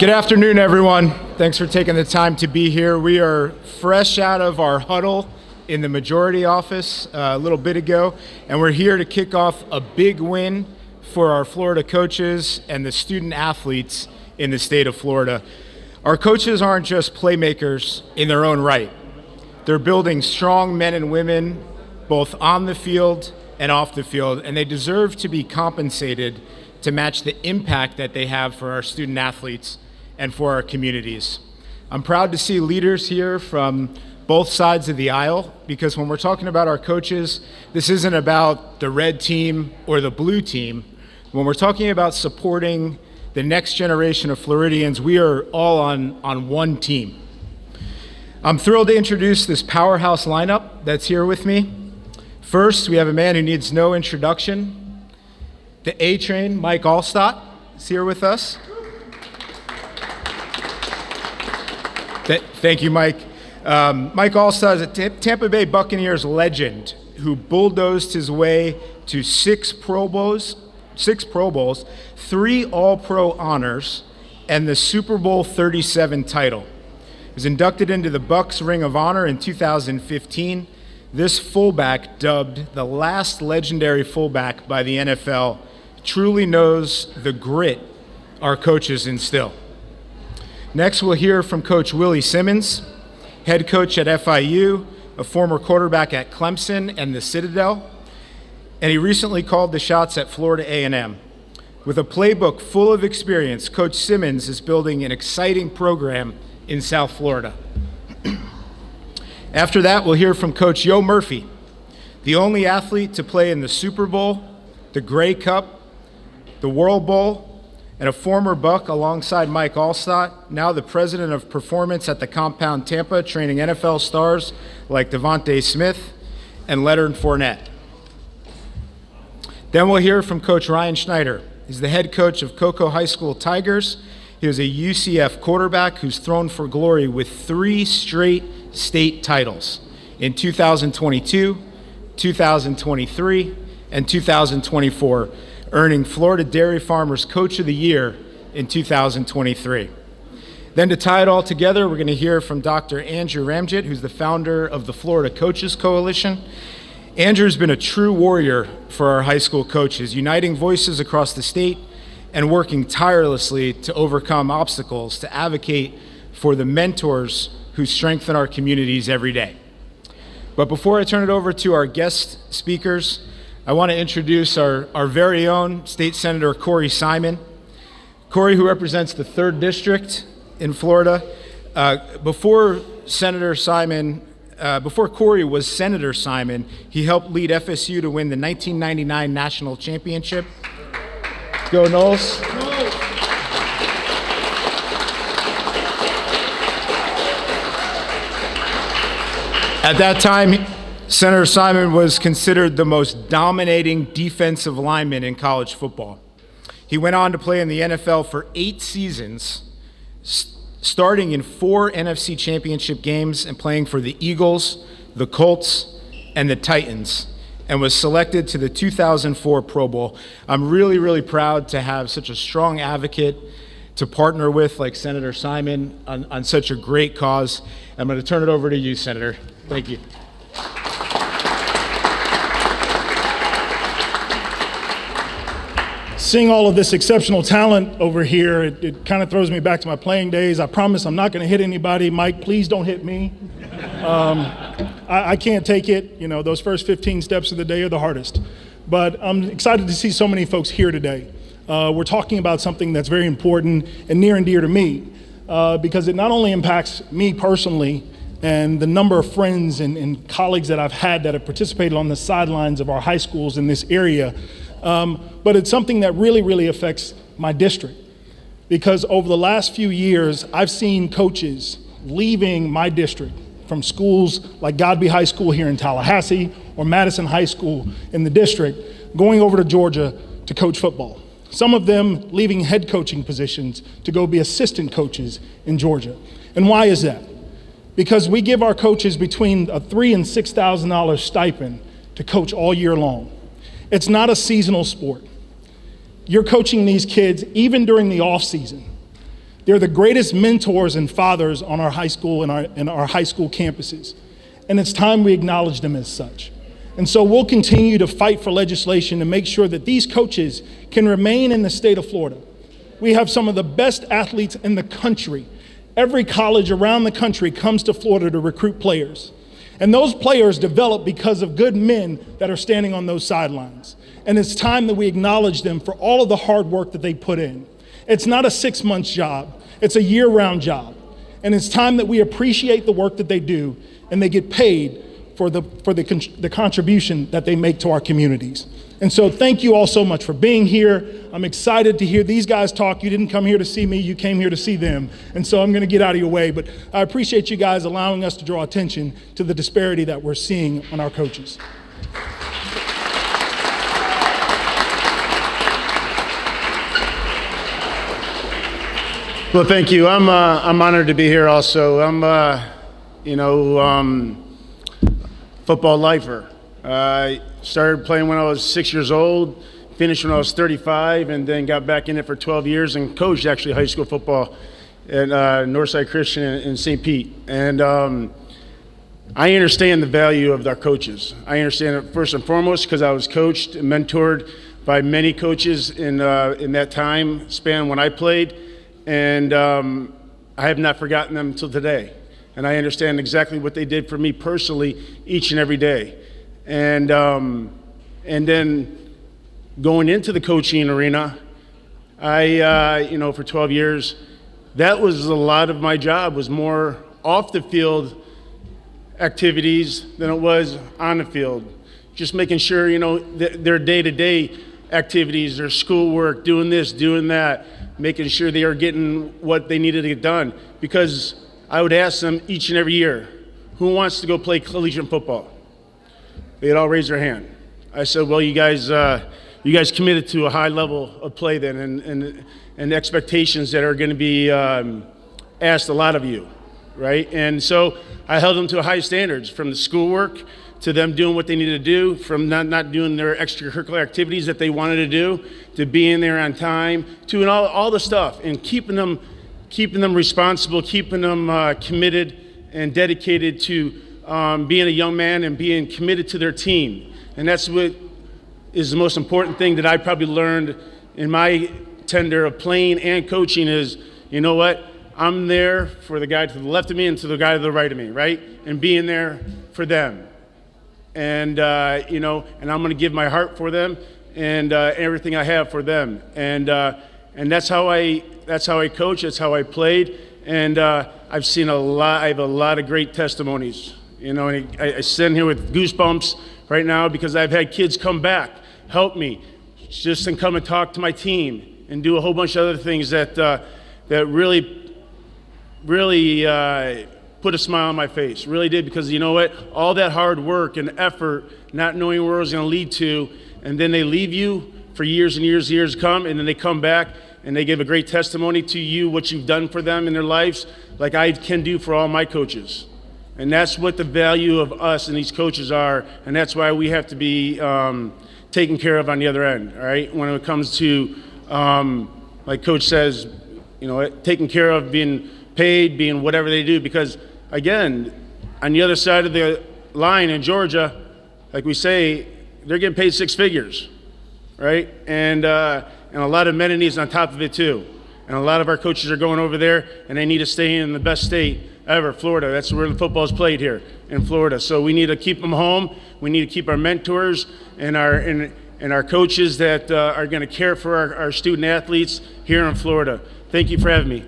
Good afternoon, everyone. Thanks for taking the time to be here. We are fresh out of our huddle in the majority office a little bit ago, and we're here to kick off a big win for our Florida coaches and the student athletes in the state of Florida. Our coaches aren't just playmakers in their own right. They're building strong men and women both on the field and off the field, and they deserve to be compensated to match the impact that they have for our student athletes and for our communities. I'm proud to see leaders here from both sides of the aisle, because when we're talking about our coaches, this isn't about the red team or the blue team. When we're talking about supporting the next generation of Floridians, we are all on one team. I'm thrilled to introduce this powerhouse lineup that's here with me. First, we have a man who needs no introduction. The A-Train, Mike Alstott, is here with us. Thank you, Mike. Mike Alstott is a Tampa Bay Buccaneers legend who bulldozed his way to six Pro Bowls, 3 All-Pro honors, and the Super Bowl 37 title. He was inducted into the Bucs Ring of Honor in 2015. This fullback, dubbed the last legendary fullback by the NFL, truly knows the grit our coaches instill. Next, we'll hear from Coach Willie Simmons, head coach at FIU, a former quarterback at Clemson and the Citadel, and he recently called the shots at Florida A&M. With a playbook full of experience, Coach Simmons is building an exciting program in South Florida. After that, we'll hear from Coach Yo Murphy, the only athlete to play in the Super Bowl, the Grey Cup, the World Bowl, and a former Buck alongside Mike Alstott, now the president of performance at the Compound Tampa, training NFL stars like Devontae Smith and Leonard Fournette. Then we'll hear from Coach Ryan Schneider. He's the head coach of Cocoa High School Tigers. He was a UCF quarterback who's thrown for glory with 3 straight state titles in 2022, 2023, and 2024. Earning Florida Dairy Farmers Coach of the Year in 2023. Then to tie it all together, we're going to hear from Dr. Andrew Ramjet, who's the founder of the Florida Coaches Coalition. Andrew's been a true warrior for our high school coaches, uniting voices across the state and working tirelessly to overcome obstacles, to advocate for the mentors who strengthen our communities every day. But before I turn it over to our guest speakers, I want to introduce our very own State Senator Corey Simon. Corey, who represents the 3rd District in Florida. Before Corey was Senator Simon, he helped lead FSU to win the 1999 National Championship. Go Noles. At that time, Senator Simon was considered the most dominating defensive lineman in college football. He went on to play in the NFL for 8 seasons, starting in 4 NFC Championship games and playing for the Eagles, the Colts, and the Titans, and was selected to the 2004 Pro Bowl. I'm really, really proud to have such a strong advocate to partner with like Senator Simon on such a great cause. I'm going to turn it over to you, Senator. Thank you. Seeing all of this exceptional talent over here, it kind of throws me back to my playing days. I promise I'm not going to hit anybody. Mike, please don't hit me. I can't take it. You know, those first 15 steps of the day are the hardest. But I'm excited to see so many folks here today. We're talking about something that's very important and near and dear to me, because it not only impacts me personally and the number of friends and colleagues that I've had that have participated on the sidelines of our high schools in this area, but it's something that really, really affects my district. Because over the last few years, I've seen coaches leaving my district from schools like Godby High School here in Tallahassee or Madison High School in the district, going over to Georgia to coach football. Some of them leaving head coaching positions to go be assistant coaches in Georgia. And why is that? Because we give our coaches between a $3,000 and $6,000 stipend to coach all year long. It's not a seasonal sport. You're coaching these kids even during the off season. They're the greatest mentors and fathers on our high school and our high school campuses. And it's time we acknowledge them as such. And so we'll continue to fight for legislation to make sure that these coaches can remain in the state of Florida. We have some of the best athletes in the country. Every college around the country comes to Florida to recruit players. And those players develop because of good men that are standing on those sidelines. And it's time that we acknowledge them for all of the hard work that they put in. It's not a 6-month job, it's a year-round job. And it's time that we appreciate the work that they do and they get paid for the contribution that they make to our communities. And so thank you all so much for being here. I'm excited to hear these guys talk. You didn't come here to see me, you came here to see them. And so I'm gonna get out of your way, but I appreciate you guys allowing us to draw attention to the disparity that we're seeing on our coaches. Well, thank you. I'm honored to be here also. I'm football lifer. I started playing when I was 6 years old, finished when I was 35, and then got back in it for 12 years and coached actually high school football at Northside Christian in St. Pete. And I understand the value of our coaches. I understand it first and foremost because I was coached and mentored by many coaches in that time span when I played, and I have not forgotten them until today. And I understand exactly what they did for me personally each and every day. And then going into the coaching arena, I, for 12 years, that was a lot of my job was more off the field activities than it was on the field. Just making sure, their day-to-day activities, their schoolwork, doing this, doing that, making sure they are getting what they needed to get done. Because I would ask them each and every year, who wants to go play collegiate football? They'd all raise their hand. I said, well, you guys committed to a high level of play then and expectations that are going to be asked a lot of you, right? And so I held them to high standards, from the schoolwork to them doing what they needed to do, from not doing their extracurricular activities that they wanted to do, to being there on time, to all the stuff, and keeping them responsible, keeping them committed and dedicated to being a young man and being committed to their team. And that's what is the most important thing that I probably learned in my tenure of playing and coaching is, you know what? I'm there for the guy to the left of me and to the guy to the right of me, right? And being there for them. And, and I'm going to give my heart for them and everything I have for them. And that's how I coach, that's how I played. And I've seen I have a lot of great testimonies. And I sit here with goosebumps right now because I've had kids come back, help me, just and come and talk to my team and do a whole bunch of other things that really put a smile on my face, really did, because you know what? All that hard work and effort, not knowing where it was going to lead to, and then they leave you for years and years and years to come, and then they come back and they give a great testimony to you, what you've done for them in their lives, like I can do for all my coaches. And that's what the value of us and these coaches are, and that's why we have to be taken care of on the other end, all right? When it comes to, like Coach says, taking care of, being paid, being whatever they do, because again, on the other side of the line in Georgia, like we say, they're getting paid 6 figures, right? And a lot of amenities on top of it too. And a lot of our coaches are going over there, and they need to stay in the best state ever, Florida. That's where the football is played here in Florida. So we need to keep them home. We need to keep our mentors and our coaches that are going to care for our student athletes here in Florida. Thank you for having me.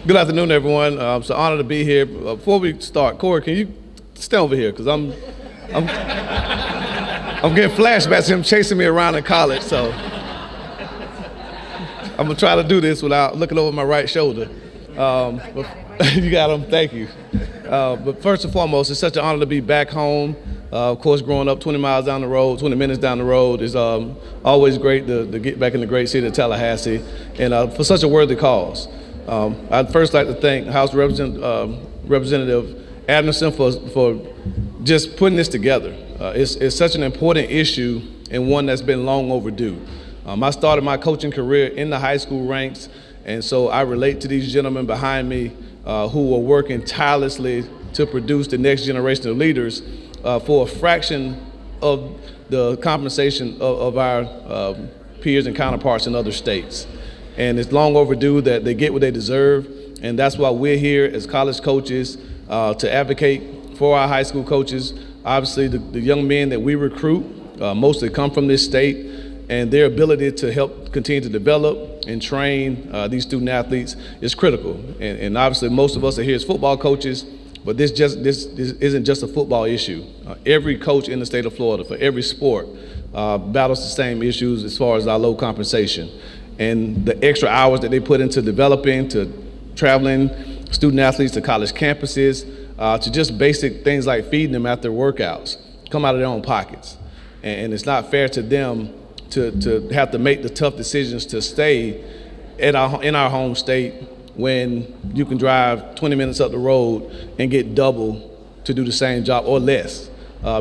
Good afternoon, everyone. It's an honor to be here. Before we start, Corey, can you stand over here? Because I'm getting flashbacks to him chasing me around in college, so I'm gonna try to do this without looking over my right shoulder. But you got him, thank you. But first and foremost, it's such an honor to be back home. Of course, growing up 20 miles down the road, 20 minutes down the road is always great to get back in the great city of Tallahassee, and for such a worthy cause. I'd first like to thank House Representative Anderson for just putting this together. It's such an important issue and one that's been long overdue. I started my coaching career in the high school ranks, and so I relate to these gentlemen behind me who are working tirelessly to produce the next generation of leaders for a fraction of the compensation of our peers and counterparts in other states. And it's long overdue that they get what they deserve, and that's why we're here as college coaches to advocate for our high school coaches. Obviously, the young men that we recruit mostly come from this state, and their ability to help continue to develop and train these student athletes is critical. And obviously, most of us are here as football coaches, but this isn't just a football issue. Every coach in the state of Florida for every sport battles the same issues as far as our low compensation. And the extra hours that they put into developing, to traveling student athletes to college campuses, to just basic things like feeding them after workouts, come out of their own pockets. And it's not fair to them to have to make the tough decisions to stay in our home state when you can drive 20 minutes up the road and get double to do the same job or less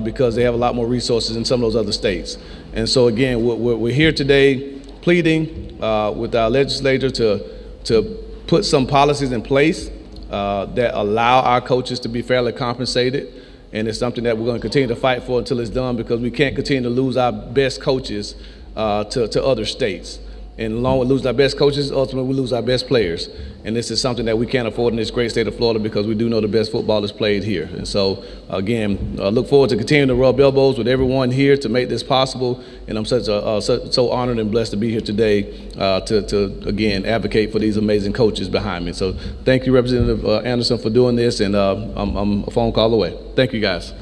because they have a lot more resources in some of those other states. And so again, we're here today pleading with our legislature to put some policies in place that allow our coaches to be fairly compensated. And it's something that we're going to continue to fight for until it's done, because we can't continue to lose our best coaches to other states. And along with losing our best coaches, ultimately we lose our best players. And this is something that we can't afford in this great state of Florida, because we do know the best football is played here. And so, again, I look forward to continuing to rub elbows with everyone here to make this possible. And I'm so honored and blessed to be here today to again, advocate for these amazing coaches behind me. So thank you, Representative Anderson, for doing this. And I'm a phone call away. Thank you, guys.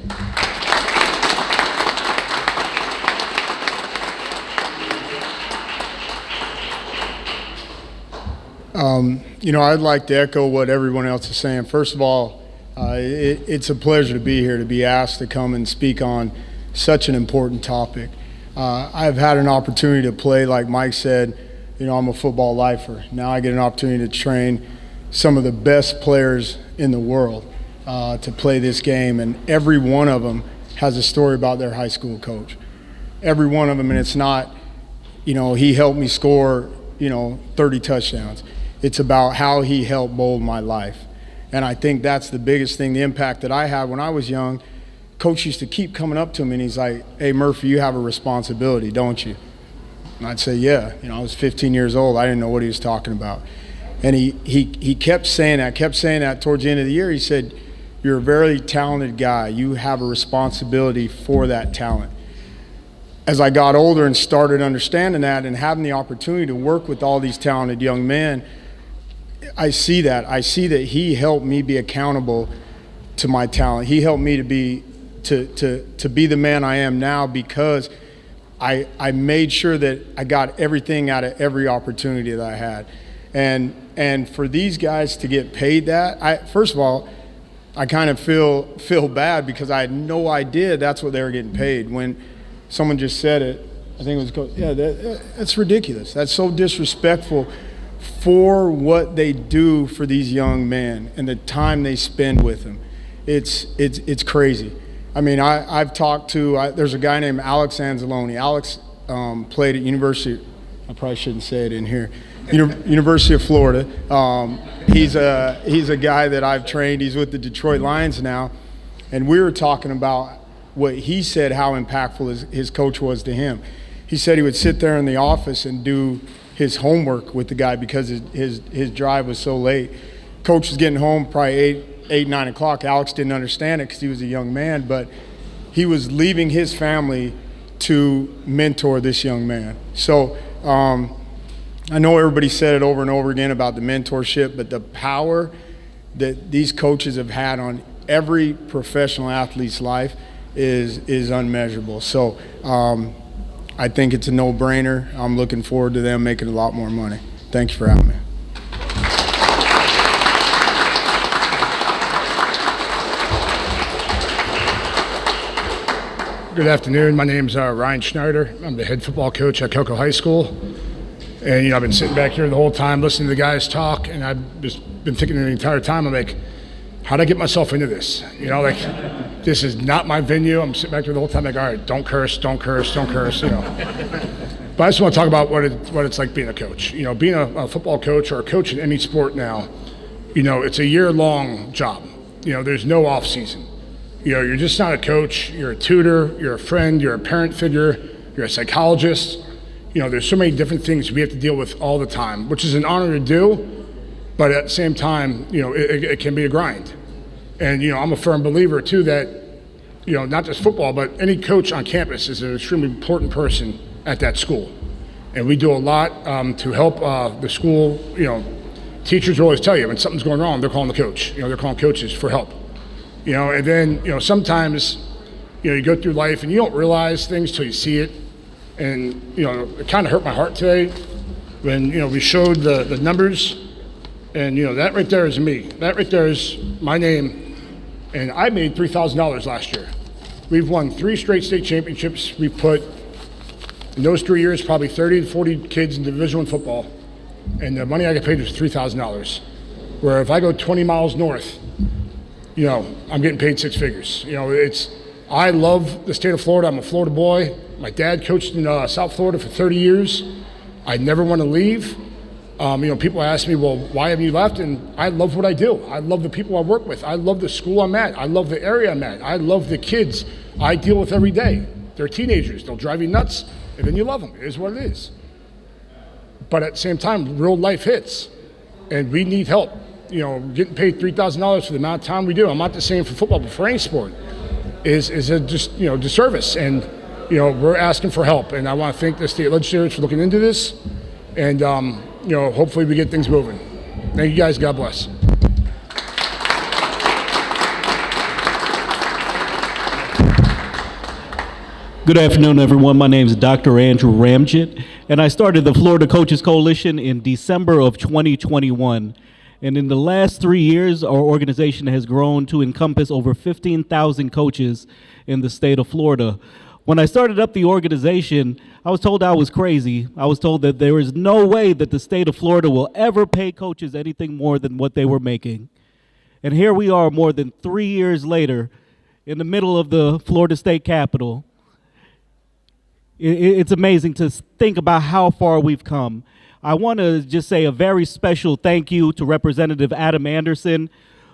I'd like to echo what everyone else is saying. First of all, it's a pleasure to be here, to be asked to come and speak on such an important topic. I've had an opportunity to play, like Mike said, I'm a football lifer. Now I get an opportunity to train some of the best players in the world to play this game, and every one of them has a story about their high school coach. Every one of them, and it's not, he helped me score, 30 touchdowns. It's about how he helped mold my life. And I think that's the biggest thing, the impact that I had when I was young. Coach used to keep coming up to me and he's like, "Hey, Murphy, you have a responsibility, don't you?" And I'd say, "Yeah." I was 15 years old. I didn't know what he was talking about. And he kept saying that towards the end of the year. He said, "You're a very talented guy. You have a responsibility for that talent." As I got older and started understanding that and having the opportunity to work with all these talented young men, I see that he helped me be accountable to my talent. He helped me to be the man I am now, because I made sure that I got everything out of every opportunity that I had. And for these guys to get paid that, first of all, I kind of feel bad, because I had no idea that's what they were getting paid. When someone just said it, I think it was, that's ridiculous. That's so disrespectful for what they do for these young men and the time they spend with them. It's crazy. I mean, I've talked to, there's a guy named Alex Anzalone. Alex played at University, I probably shouldn't say it in here, University of Florida. He's a guy that I've trained. He's with the Detroit Lions now. And we were talking about what he said, how impactful his coach was to him. He said he would sit there in the office and do his homework with the guy because his drive was so late. Coach was getting home probably 9 o'clock. Alex didn't understand it because he was a young man, but he was leaving his family to mentor this young man. So I know everybody said it over and over again about the mentorship, but the power that these coaches have had on every professional athlete's life is unmeasurable. So I think it's a no-brainer. I'm looking forward to them making a lot more money. Thanks for having me. Good afternoon. My name's Ryan Schneider. I'm the head football coach at Cocoa High School. And, I've been sitting back here the whole time listening to the guys talk, and I've just been thinking the entire time, I'm like, how'd I get myself into this? Like, this is not my venue. I'm sitting back there the whole time like, all right, don't curse, don't curse, don't curse, But I just want to talk about what it's like being a coach. Being a football coach or a coach in any sport now, it's a year-long job. There's no off season. You're just not a coach. You're a tutor, you're a friend, you're a parent figure, you're a psychologist. There's so many different things we have to deal with all the time, which is an honor to do, but at the same time, it can be a grind. And, I'm a firm believer too that, not just football, but any coach on campus is an extremely important person at that school. And we do a lot to help the school. Teachers will always tell you when something's going wrong, they're calling the coach. They're calling coaches for help. And then, sometimes, you go through life and you don't realize things till you see it. And, it kind of hurt my heart today when, we showed the numbers. And, that right there is me. That right there is my name. And I made $3,000 last year. We've won 3 straight state championships. We put, in those 3 years, probably 30 to 40 kids in Division I football. And the money I get paid is $3,000. Where if I go 20 miles north, I'm getting paid 6 figures. I love the state of Florida. I'm a Florida boy. My dad coached in South Florida for 30 years. I never want to leave. People ask me, well, why have you left? And I love what I do. I love the people I work with. I love the school I'm at. I love the area I'm at. I love the kids I deal with every day. They're teenagers. They'll drive you nuts, and then you love them. It is what it is. But at the same time, real life hits, and we need help. Getting paid $3,000 for the amount of time we do. I'm not just saying for football, but for any sport, is a just disservice. And we're asking for help. And I want to thank the state legislators for looking into this. And hopefully we get things moving. Thank you guys. God bless. Good afternoon, everyone. My name is Dr. Andrew Ramjet, and I started the Florida Coaches Coalition in December of 2021. And in the last 3 years, our organization has grown to encompass over 15,000 coaches in the state of Florida. When I started up the organization, I was told I was crazy. I was told that there is no way that the state of Florida will ever pay coaches anything more than what they were making. And here we are more than 3 years later in the middle of the Florida State Capitol. It's amazing to think about how far we've come. I want to just say a very special thank you to Representative Adam Anderson,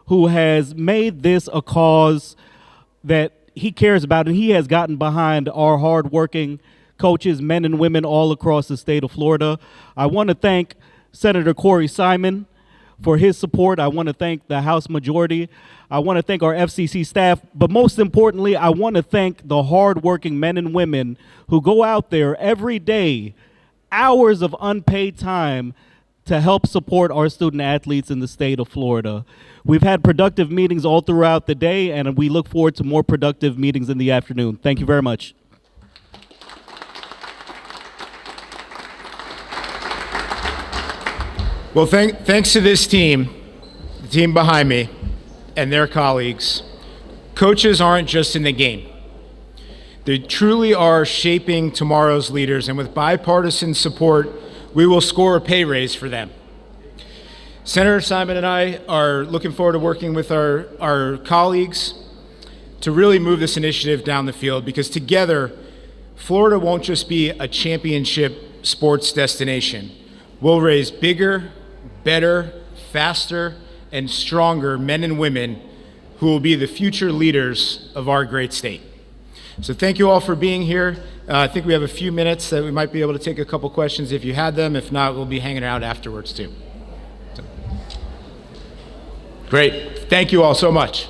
who has made this a cause that he cares about, and he has gotten behind our hardworking coaches, men and women all across the state of Florida. I want to thank Senator Corey Simon for his support. I want to thank the House Majority. I want to thank our FCC staff, but most importantly, I want to thank the hardworking men and women who go out there every day, hours of unpaid time, to help support our student athletes in the state of Florida. We've had productive meetings all throughout the day, and we look forward to more productive meetings in the afternoon. Thank you very much. Well, thanks to this team, the team behind me, and their colleagues, coaches aren't just in the game. They truly are shaping tomorrow's leaders, and with bipartisan support, we will score a pay raise for them. Senator Simon and I are looking forward to working with our colleagues to really move this initiative down the field, because together, Florida won't just be a championship sports destination. We'll raise bigger, better, faster, and stronger men and women who will be the future leaders of our great state. So thank you all for being here. I think we have a few minutes that we might be able to take a couple questions if you had them. If not, we'll be hanging out afterwards too. So. Great. Thank you all so much.